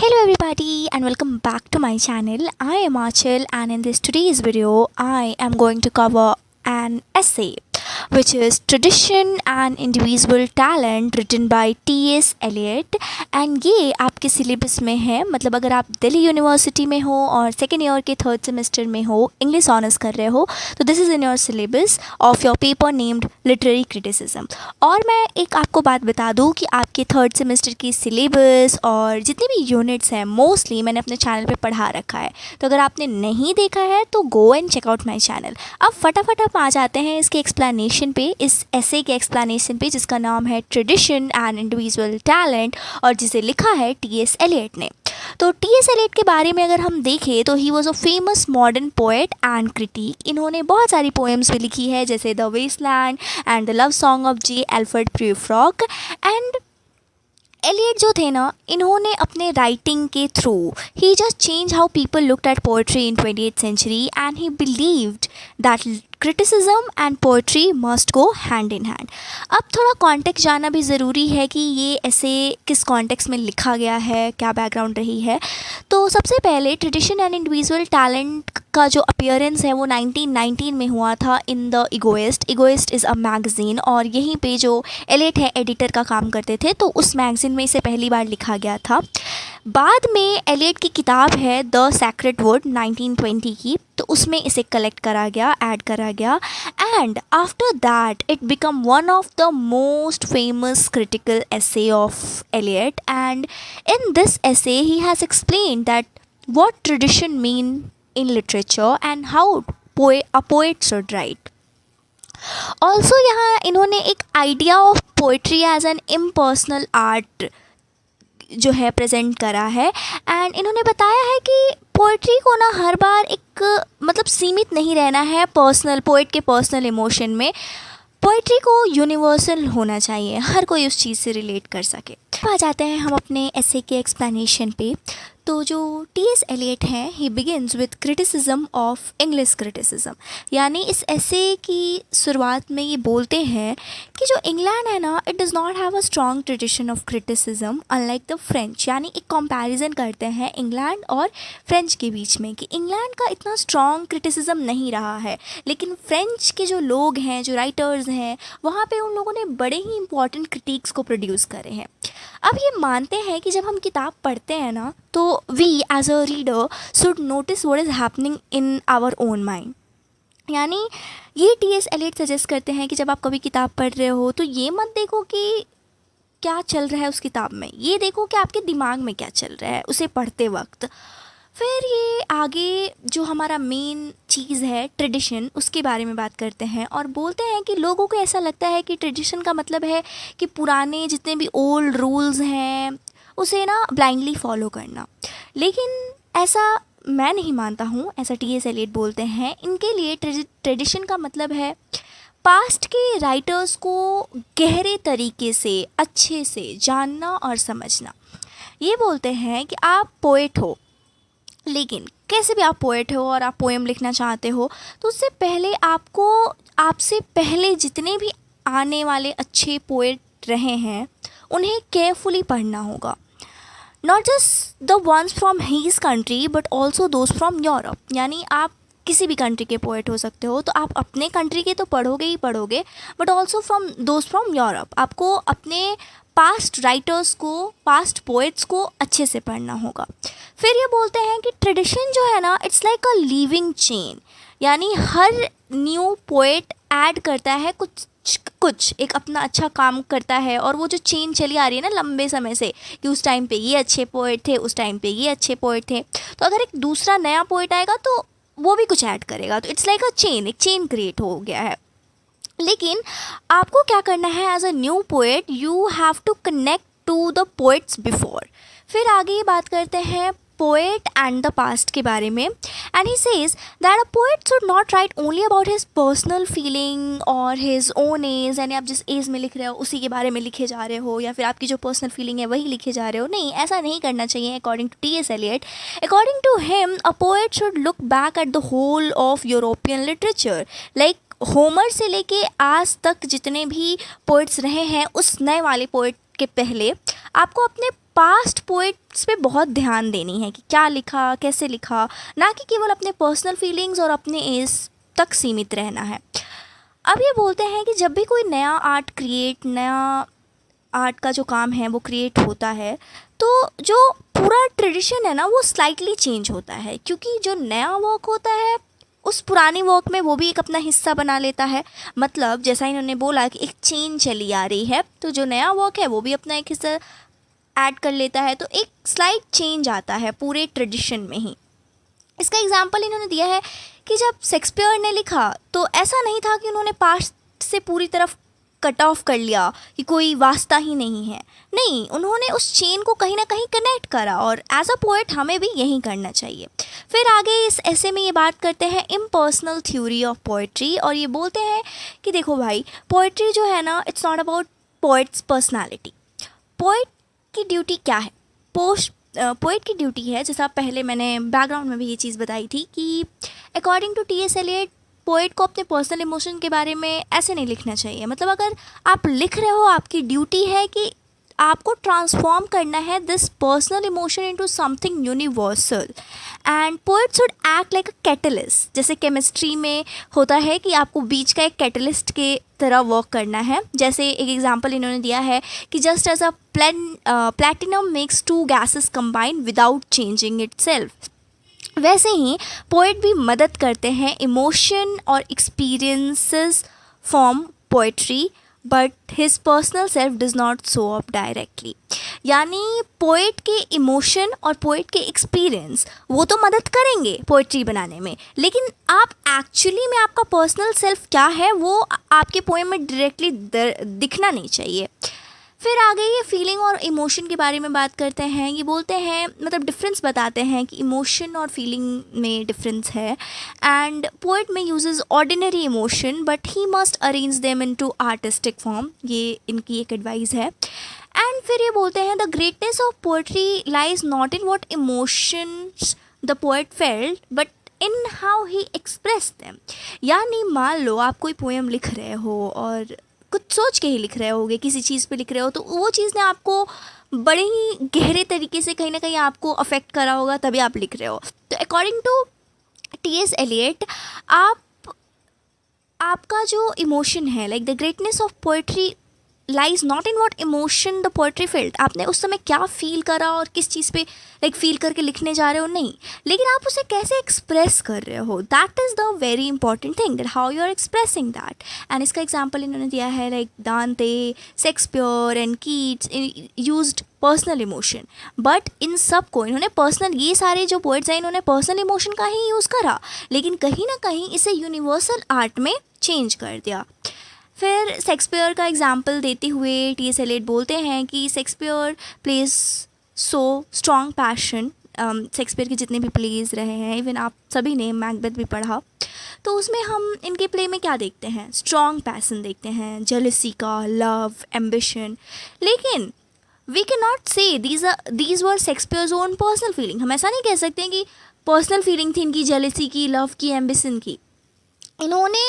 Hello everybody and welcome back to my channel. I am Achal and in this today's video I am going to cover an essay which is Tradition and Individual Talent written by T.S. Eliot and ये आपके syllabus में है। मतलब अगर आप Delhi university में हो और सेकेंड ईयर के थर्ड सेमेस्टर में हो, इंग्लिश ऑनर्स कर रहे हो, तो this is in your syllabus of your paper named literary criticism. और मैं एक आपको बात बता दूं कि आपके थर्ड सेमेस्टर की सिलेबस और जितनी भी यूनिट्स हैं मोस्टली मैंने अपने चैनल पे पढ़ा रखा है। तो अगर आपने नहीं देखा है तो go and check out my channel. अब फटाफट आप आ जाते हैं इसके एक्सप्लेनेशन पे, इस ऐसे के एक्सप्लेनेशन पे जिसका नाम है ट्रेडिशन एंड इंडिविजुअल टैलेंट और जिसे लिखा है टी.एस. एलियट ने। तो टी.एस. एलियट के बारे में अगर हम देखें तो he was a famous modern poet and critic. इन्होंने बहुत सारी पोएम्स भी लिखी है जैसे the wasteland and the love song of J Alfred Prufrock. And Eliot जो थे ना, इन्होंने अपने राइटिंग के थ्रू ही just change how people looked at poetry in 20th century and he believed that criticism and poetry must go hand in hand. अब थोड़ा context जानना भी ज़रूरी है कि ये ऐसे किस कॉन्टेक्स्ट में लिखा गया है, क्या बैकग्राउंड रही है। तो सबसे पहले ट्रेडिशन एंड इंडिविजुअल टैलेंट का जो अपीयरेंस है वो 1919 में हुआ था in the egoist. Egoist is a magazine और यहीं पे जो एलियट है एडिटर का काम करते थे, तो उस मैगज़ीन में इसे पहली बार लिखा गया था। बाद में एलियट की किताब है द सैक्रेड वुड 1920 की, तो उसमें इसे कलेक्ट करा गया, ऐड करा गया and after that it become one of the most famous critical essay of Eliot. And in this essay he has explained that what tradition mean in literature and how a poet should write. Also यहाँ इन्होंने एक idea of poetry as an impersonal art जो है present करा है। And इन्होंने बताया है कि पोइट्री को ना हर बार एक मतलब सीमित नहीं रहना है पर्सनल, पोइट के पर्सनल इमोशन में। पोइट्री को यूनिवर्सल होना चाहिए, हर कोई उस चीज़ से रिलेट कर सके। आ जाते हैं हम अपने ऐसे के एक्सप्लेनेशन पे। तो जो टी.एस. एलियट हैं he begins with criticism of English criticism. यानी इस ऐसे की शुरुआत में ये बोलते हैं कि जो इंग्लैंड है ना, it does not have a strong tradition of criticism unlike the French. यानी एक कंपैरिजन करते हैं इंग्लैंड और फ्रेंच के बीच में कि इंग्लैंड का इतना स्ट्रॉन्ग क्रिटिसिज्म नहीं रहा है, लेकिन फ्रेंच के जो लोग हैं, जो राइटर्स हैं, वहाँ पे उन लोगों ने बड़े ही इंपॉर्टेंट क्रिटिक्स को प्रोड्यूस करे हैं। अब ये मानते हैं कि जब हम किताब पढ़ते हैं ना, तो we as a reader should notice what is happening in our own mind. यानी ये टी.एस. एलियट सजेस्ट करते हैं कि जब आप कभी किताब पढ़ रहे हो तो ये मत देखो कि क्या चल रहा है उस किताब में, ये देखो कि आपके दिमाग में क्या चल रहा है उसे पढ़ते वक्त। फिर ये आगे जो हमारा मेन चीज़ है ट्रेडिशन, उसके बारे में बात करते हैं और बोलते हैं कि लोगों को ऐसा लगता है कि ट्रेडिशन का मतलब है कि पुराने जितने भी ओल्ड रूल्स हैं उसे ना ब्लाइंडली फॉलो करना। लेकिन ऐसा मैं नहीं मानता हूँ, ऐसा टी.एस. एलियट बोलते हैं। इनके लिए ट्रेडिशन का मतलब है पास्ट के राइटर्स को गहरे तरीके से, अच्छे से जानना और समझना। ये बोलते हैं कि आप पोएट हो, लेकिन कैसे भी आप पोएट हो और आप पोएम लिखना चाहते हो, तो उससे पहले आपको आपसे पहले जितने भी आने वाले अच्छे पोएट रहे हैं उन्हें केयरफुली पढ़ना होगा। Not just the ones from his country but also those from Europe. यानी आप किसी भी कंट्री के पोएट हो सकते हो, तो आप अपने कंट्री के तो पढ़ोगे ही पढ़ोगे, but also from those from Europe. आपको अपने पास्ट राइटर्स को, पास्ट पोएट्स को अच्छे से पढ़ना होगा। फिर ये बोलते हैं कि ट्रेडिशन जो है ना, it's like a living chain. यानी हर न्यू पोएट ऐड करता है कुछ एक अपना अच्छा काम करता है, और वो जो चेन चली आ रही है ना लंबे समय से कि उस टाइम पे ये अच्छे पोएट थे, उस टाइम पे ये अच्छे पोएट थे, तो अगर एक दूसरा नया पोएट आएगा तो वो भी कुछ ऐड करेगा। तो इट्स लाइक अ चेन, एक चेन क्रिएट हो गया है। लेकिन आपको क्या करना है as a new poet, you have to connect to the poets before. फिर आगे ये बात करते हैं पोएट एंड द पास्ट के बारे में। And he says that a poet should not right only about his personal feeling और हिज ओन एज। यानी आप जिस एज में लिख रहे हो उसी के बारे में लिखे जा रहे हो, या फिर आपकी जो पर्सनल फीलिंग है वही लिखे जा रहे हो। नहीं, ऐसा नहीं करना चाहिए according to T S. Eliot. According to him a poet should look back at the whole of European literature. Like Homer से लेके आज तक जितने भी पोएट्स रहे हैं, उस नए वाले पोएट के पहले आपको अपने पास्ट पोइट्स पे बहुत ध्यान देनी है कि क्या लिखा, कैसे लिखा, ना कि केवल अपने पर्सनल फीलिंग्स और अपने एज तक सीमित रहना है। अब ये बोलते हैं कि जब भी कोई नया आर्ट का जो काम है वो क्रिएट होता है, तो जो पूरा ट्रेडिशन है ना वो स्लाइटली चेंज होता है, क्योंकि जो नया वर्क होता है उस पुरानी वर्क में वो भी एक अपना हिस्सा बना लेता है। मतलब जैसा इन्होंने बोला कि एक चेन चली आ रही है, तो जो नया वर्क है वो भी अपना एक हिस्सा ऐड कर लेता है, तो एक स्लाइट चेंज आता है पूरे ट्रेडिशन में ही। इसका एग्जाम्पल इन्होंने दिया है कि जब शेक्सपियर ने लिखा तो ऐसा नहीं था कि उन्होंने पास्ट से पूरी तरफ कट ऑफ कर लिया कि कोई वास्ता ही नहीं है। नहीं, उन्होंने उस चेन को कहीं ना कहीं कनेक्ट करा, और एज अ पोएट हमें भी यही करना चाहिए। फिर आगे इस ऐसे में ये बात करते हैं इम्पर्सनल थ्योरी ऑफ पोएट्री, और ये बोलते हैं कि देखो भाई, पोएट्री जो है ना, it's not about poets personality. Poet की ड्यूटी क्या है? पोएट की ड्यूटी है, जैसा पहले मैंने बैकग्राउंड में भी ये चीज़ बताई थी कि according to T S. Eliot, poet को अपने पर्सनल इमोशन के बारे में ऐसे नहीं लिखना चाहिए। मतलब अगर आप लिख रहे हो, आपकी ड्यूटी है कि आपको ट्रांसफॉर्म करना है this personal emotion into something universal, and poet should act like a catalyst. जैसे केमिस्ट्री में होता है कि आपको बीच का एक कैटलिस्ट के तरह वर्क करना है। जैसे एक एग्जांपल इन्होंने दिया है कि just as a platinum makes two gases combine without changing itself, वैसे ही पोएट भी मदद करते हैं इमोशन और experiences form poetry, but his personal self does not show up directly. यानी पोएट के इमोशन और पोएट के एक्सपीरियंस वो तो मदद करेंगे पोएट्री बनाने में, लेकिन आप एक्चुअली में आपका पर्सनल सेल्फ क्या है वो आपके पोएम में डायरेक्टली दिखना नहीं चाहिए। फिर आगे ये फीलिंग और इमोशन के बारे में बात करते हैं। ये बोलते हैं, मतलब डिफरेंस बताते हैं कि इमोशन और फीलिंग में डिफरेंस है, एंड पोएट में uses ordinary emotion but he must arrange them into artistic form. ये इनकी एक एडवाइस है। एंड फिर ये बोलते हैं the greatness of poetry lies not in what emotions the poet felt but in how he express them. यानी मान लो आप कोई पोएम लिख रहे हो और कुछ सोच के ही लिख रहे होगे, किसी चीज़ पे लिख रहे हो, तो वो चीज़ ने आपको बड़े ही गहरे तरीके से कहीं ना कहीं आपको अफेक्ट करा होगा, तभी आप लिख रहे हो। तो अकॉर्डिंग टू टी.एस. एलियट, आपका जो इमोशन है, like the greatness of poetry lies not in what emotion the poetry field. आपने उस समय क्या फील करा और किस चीज़ पे लाइक फील करके लिखने जा रहे हो, नहीं, लेकिन आप उसे कैसे एक्सप्रेस कर रहे हो, that is the very important thing, that how you are expressing that. And इसका एग्जाम्पल इन्होंने दिया है like Dante, Shakespeare and Keats used personal emotion, but इन सब को इन्होंने पर्सनल, ये सारे जो पोएट्स हैं इन्होंने पर्सनल इमोशन का ही यूज़ करा, लेकिन कहीं ना कहीं इसे यूनिवर्सल आर्ट में चेंज कर दिया। फिर शेक्सपियर का एग्जाम्पल देते हुए टी.एस. एलियट बोलते हैं कि Shakespeare plays so strong passion. Shakespeare के जितने भी प्लेज रहे हैं, इवन आप सभी ने मैकबेथ भी पढ़ा, तो उसमें हम इनके प्ले में क्या देखते हैं, स्ट्रॉन्ग पैशन देखते हैं, जेलसी का, लव, एम्बिशन। लेकिन वी कैन नॉट से these were Shakespeare's own personal feeling. हम ऐसा नहीं कह सकते हैं कि पर्सनल फीलिंग थी इनकी, जेलसी की, लव की, एम्बिशन की। इन्होंने,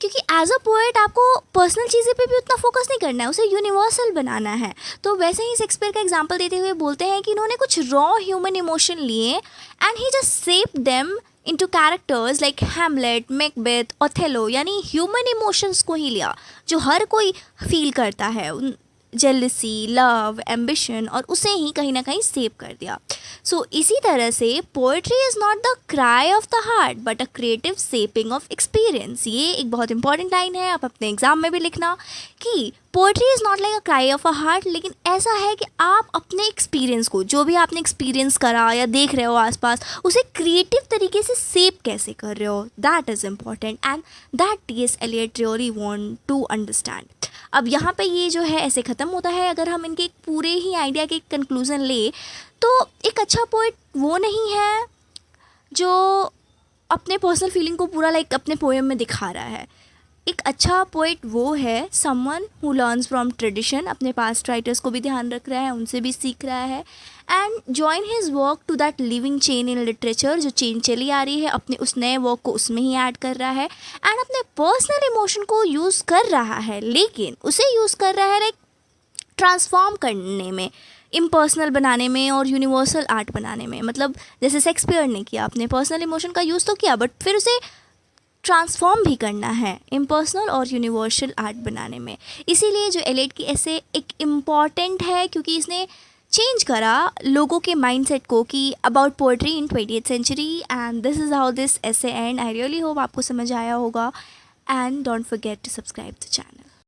क्योंकि एज अ पोएट आपको पर्सनल चीज़ें पे भी उतना फोकस नहीं करना है, उसे यूनिवर्सल बनाना है। तो वैसे ही शेक्सपियर का एग्जांपल देते हुए बोलते हैं कि इन्होंने कुछ रॉ ह्यूमन इमोशन लिए and he just shaped them into characters like Hamlet, Macbeth, Othello. यानी ह्यूमन इमोशंस को ही लिया जो हर कोई फील करता है, जेलसी, लव, एम्बिशन, और उसे ही कहीं ना कहीं सेव कर दिया। सो इसी तरह से poetry is not the cry of the heart but a creative shaping of experience. ये एक बहुत इंपॉर्टेंट लाइन है, आप अपने एग्जाम में भी लिखना कि poetry is not like a cry of a heart, लेकिन ऐसा है कि आप अपने एक्सपीरियंस को, जो भी आपने एक्सपीरियंस करा या देख रहे हो आसपास, उसे क्रिएटिव तरीके से सेव कैसे कर रहे हो, that is important, and that T S. Eliot really want to understand. अब यहाँ पे ये जो है ऐसे ख़त्म होता है। अगर हम इनके पूरे ही आइडिया के कंक्लूज़न ले, तो एक अच्छा पोएट वो नहीं है जो अपने पर्सनल फीलिंग को पूरा लाइक अपने पोएम में दिखा रहा है। एक अच्छा पोएट वो है someone who learns from tradition, अपने पास्ट राइटर्स को भी ध्यान रख रहा है, उनसे भी सीख रहा है, and join his work to that living chain in literature. जो चेन चली आ रही है, अपने उस नए वर्क को उसमें ही ऐड कर रहा है, एंड अपने पर्सनल इमोशन को यूज़ कर रहा है, लेकिन उसे यूज़ कर रहा है लाइक ट्रांसफॉर्म करने में, इम्पर्सनल बनाने में और यूनिवर्सल आर्ट बनाने में। मतलब जैसे शेक्सपियर ने किया, अपने पर्सनल इमोशन का यूज़ तो किया बट फिर उसे ट्रांसफॉर्म भी करना है इम्पर्सनल और यूनिवर्सल आर्ट बनाने में। इसीलिए जो एलियट की ऐसे एक इम्पॉर्टेंट है, क्योंकि इसने चेंज करा लोगों के माइंडसेट को कि about poetry in 20th century. And this is how this essay end. I really hope आपको समझ आया होगा and don't forget to subscribe the channel.